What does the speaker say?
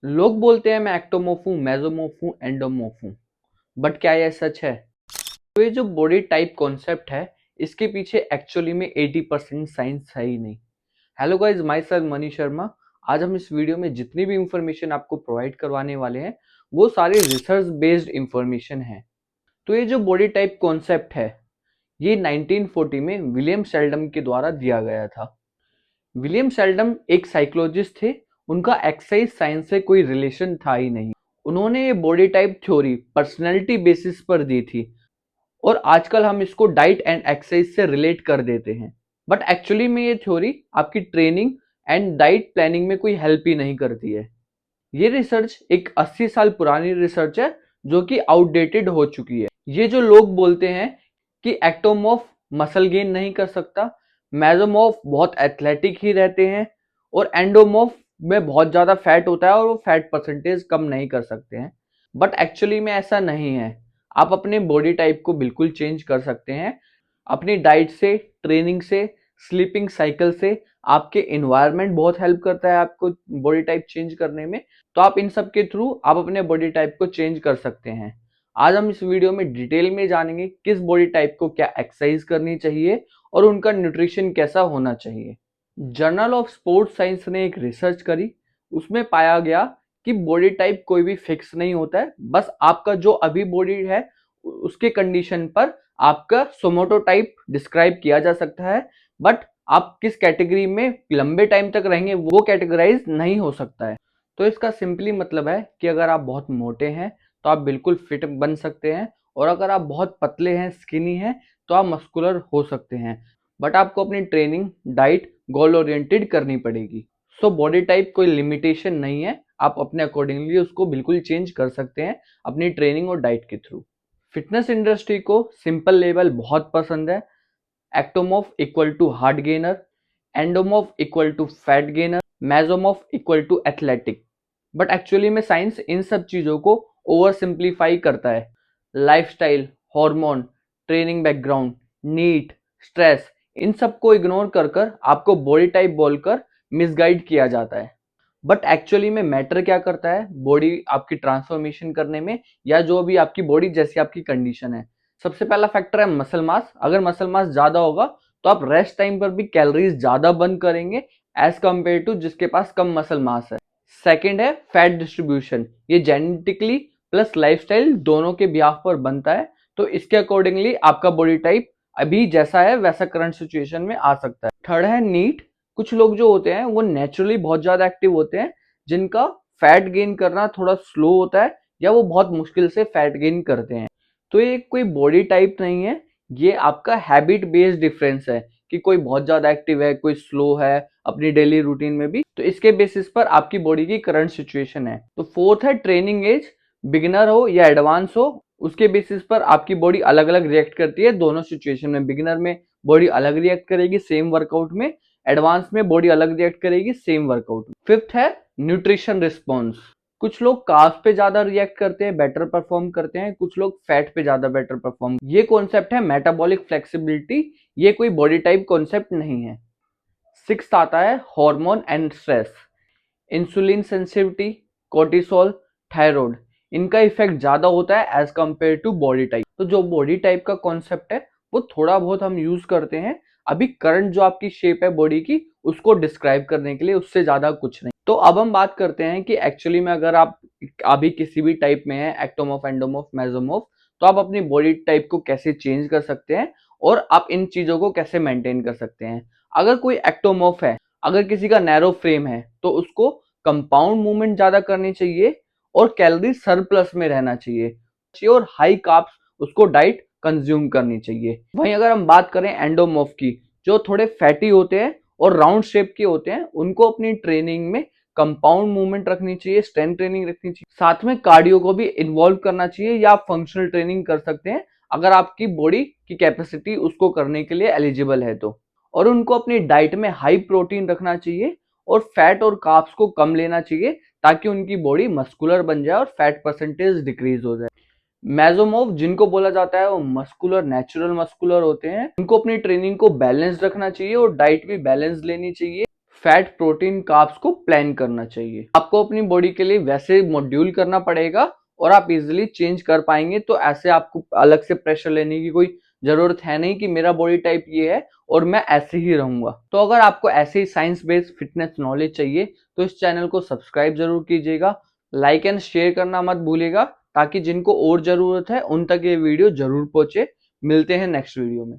लोग बोलते हैं मैं एक्टोमॉर्फ हूँ, मेसोमॉर्फ हूँ, एंडोमॉर्फ हूँ, बट क्या यह सच है? तो ये जो बॉडी टाइप कॉन्सेप्ट है, इसके पीछे एक्चुअली में 80% साइंस है ही नहीं। Hello guys, my self money Sharma. आज हम इस वीडियो में जितनी भी इंफॉर्मेशन आपको प्रोवाइड करवाने वाले हैं, वो सारे रिसर्च बेस्ड इंफॉर्मेशन है। तो ये जो बॉडी टाइप कॉन्सेप्ट है, ये 1940 में विलियम सेल्डम के द्वारा दिया गया था। विलियम सेल्डम एक साइकोलॉजिस्ट थे। उनका एक्सरसाइज साइंस से कोई रिलेशन था ही नहीं। उन्होंने ये body type theory personality basis पर दी थी और आजकल हम इसको डाइट एंड एक्सरसाइज से रिलेट कर देते हैं। बट एक्चुअली में ये थ्योरी आपकी ट्रेनिंग एंड डाइट प्लानिंग में कोई हेल्प ही नहीं करती है। ये रिसर्च एक 80 साल पुरानी रिसर्च है जो कि आउटडेटेड हो चुकी है। ये जो लोग बोलते हैं कि एक्टोमॉर्फ मसल गेन नहीं कर सकता, मेसोमॉर्फ बहुत एथलेटिक ही रहते हैं और एंडोमॉर्फ में बहुत ज्यादा फैट होता है और वो फैट परसेंटेज कम नहीं कर सकते हैं, बट एक्चुअली में ऐसा नहीं है। आप अपने बॉडी टाइप को बिल्कुल चेंज कर सकते हैं अपनी डाइट से, ट्रेनिंग से, स्लीपिंग साइकिल से। आपके इन्वायरमेंट बहुत हेल्प करता है आपको बॉडी टाइप चेंज करने में। तो आप इन सब के थ्रू आप अपने बॉडी टाइप को चेंज कर सकते हैं। आज हम इस वीडियो में डिटेल में जानेंगे किस बॉडी टाइप को क्या एक्सरसाइज करनी चाहिए और उनका न्यूट्रिशन कैसा होना चाहिए। जर्नल ऑफ स्पोर्ट्स साइंस ने एक रिसर्च करी। उसमें पाया गया कि बॉडी टाइप कोई भी फिक्स नहीं होता है, बस आपका जो अभी बॉडी है उसके कंडीशन पर आपका सोमोटोटाइप डिस्क्राइब किया जा सकता है, बट आप किस कैटेगरी में लंबे टाइम तक रहेंगे वो कैटेगराइज नहीं हो सकता है। तो इसका सिंपली मतलब है कि अगर आप बहुत मोटे हैं तो आप बिल्कुल फिट बन सकते हैं, और अगर आप बहुत पतले हैं, स्किनी हैं, तो आप मस्कुलर हो सकते हैं। बट आपको अपनी ट्रेनिंग, डाइट गोल ओरिएंटेड करनी पड़ेगी। सो बॉडी टाइप कोई लिमिटेशन नहीं है, आप अपने अकॉर्डिंगली उसको बिल्कुल चेंज कर सकते हैं अपनी ट्रेनिंग और डाइट के थ्रू। फिटनेस इंडस्ट्री को सिंपल लेवल बहुत पसंद है। Ectomorph equal to hard gainer, endomorph equal to fat gainer, mesomorph equal to athletic. But actually में साइंस इन सब चीजों को ओवर सिंप्लीफाई करता है। Lifestyle, hormone, training background, NEAT, stress, इन सबको इग्नोर कर कर आपको बॉडी टाइप बोलकर मिसगाइड किया जाता है। बट एक्चुअली में मैटर क्या करता है बॉडी आपकी ट्रांसफॉर्मेशन करने में, या जो भी आपकी बॉडी जैसी आपकी कंडीशन है। सबसे पहला फैक्टर है मसल मास। अगर मसल मास ज्यादा होगा तो आप रेस्ट टाइम पर भी कैलोरीज ज्यादा बर्न करेंगे एज कंपेयर टू जिसके पास कम मसल मास है। सेकेंड है फैट डिस्ट्रीब्यूशन। ये जेनेटिकली प्लस लाइफस्टाइल दोनों के बिहाफ पर बनता है, तो इसके अकॉर्डिंगली आपका बॉडी टाइप अभी जैसा है वैसा करंट सिचुएशन में आ सकता है। थर्ड है नीड। कुछ लोग जो होते हैं वो नेचुरली बहुत ज्यादा एक्टिव होते हैं, जिनका फैट गेन करना थोड़ा स्लो होता है या वो बहुत मुश्किल से फैट गेन करते हैं। तो ये कोई बॉडी टाइप नहीं है, ये आपका हैबिट बेस्ड डिफरेंस है कि कोई बहुत ज्यादा एक्टिव है, कोई स्लो है अपनी डेली रूटीन में भी। तो इसके बेसिस पर आपकी बॉडी की करंट सिचुएशन है। तो फोर्थ है ट्रेनिंग एज। बिगिनर हो या एडवांस हो, उसके बेसिस पर आपकी बॉडी अलग अलग रिएक्ट करती है दोनों सिचुएशन में। बिगिनर में बॉडी अलग रिएक्ट करेगी सेम वर्कआउट में, एडवांस में बॉडी अलग रिएक्ट करेगी सेम वर्कआउट में। फिफ्थ है न्यूट्रिशन रिस्पॉन्स। कुछ लोग कार्ब्स पे ज्यादा रिएक्ट करते हैं, बेटर परफॉर्म करते हैं, कुछ लोग फैट पे ज्यादा बेटर परफॉर्म। ये कॉन्सेप्ट है मेटाबॉलिक फ्लेक्सिबिलिटी, ये कोई बॉडी टाइप कॉन्सेप्ट नहीं है। सिक्स्थ आता है hormone and stress. Insulin sensitivity, cortisol, thyroid, इनका इफेक्ट ज्यादा होता है as compare to body type. तो जो बॉडी टाइप का कॉन्सेप्ट है वो थोड़ा बहुत हम यूज करते हैं अभी करंट जो आपकी शेप है बॉडी की उसको डिस्क्राइब करने के लिए, उससे ज्यादा कुछ नहीं। तो अब हम बात करते हैं कि एक्चुअली में अगर आप अभी किसी भी टाइप में है, एक्टोमॉर्फ, एंडोमॉर्फ, मेसोमॉर्फ, तो आप अपनी बॉडी टाइप को कैसे चेंज कर सकते हैं और आप इन चीजों को कैसे मेंटेन कर सकते हैं। अगर कोई एक्टोमॉर्फ है, अगर किसी का नैरो फ्रेम है, तो उसको कंपाउंड मूवमेंट ज्यादा करनी चाहिए और कैलोरी सरप्लस में रहना चाहिए और हाई कार्ब्स उसको डाइट कंज्यूम करनी चाहिए। वहीं अगर हम बात करें एंडोमॉर्फ की, जो थोड़े फैटी होते हैं और राउंड शेप के होते हैं, उनको अपनी ट्रेनिंग में कंपाउंड मूवमेंट रखनी चाहिए, स्ट्रेंथ ट्रेनिंग रखनी चाहिए, साथ में कार्डियो को भी इन्वॉल्व करना चाहिए, या आप फंक्शनल ट्रेनिंग कर सकते हैं अगर आपकी बॉडी की कैपेसिटी उसको करने के लिए एलिजिबल है तो। और उनको अपनी डाइट में हाई प्रोटीन रखना चाहिए और फैट और कार्ब्स को कम लेना चाहिए ताकि उनकी बॉडी मस्कुलर बन जाए और फैट परसेंटेज डिक्रीज हो जाए। मेसोमॉर्फ जिनको बोला जाता है वो मस्कुलर, नेचुरल मस्कुलर होते हैं। उनको अपनी ट्रेनिंग को बैलेंस रखना चाहिए और डाइट भी बैलेंस लेनी चाहिए। फैट, प्रोटीन, कार्ब्स को प्लान करना चाहिए। आपको अपनी बॉडी के लिए वैसे मॉड्यूल करना पड़ेगा और आप इजीली चेंज कर पाएंगे। तो ऐसे आपको अलग से प्रेशर लेने की कोई जरूरत है नहीं कि मेरा बॉडी टाइप ये है और मैं ऐसे ही रहूंगा। तो अगर आपको ऐसे ही साइंस बेस्ड फिटनेस नॉलेज चाहिए तो इस चैनल को सब्सक्राइब जरूर कीजिएगा, लाइक एंड शेयर करना मत भूलिएगा, ताकि जिनको और जरूरत है उन तक ये वीडियो जरूर पहुंचे। मिलते हैं नेक्स्ट वीडियो में।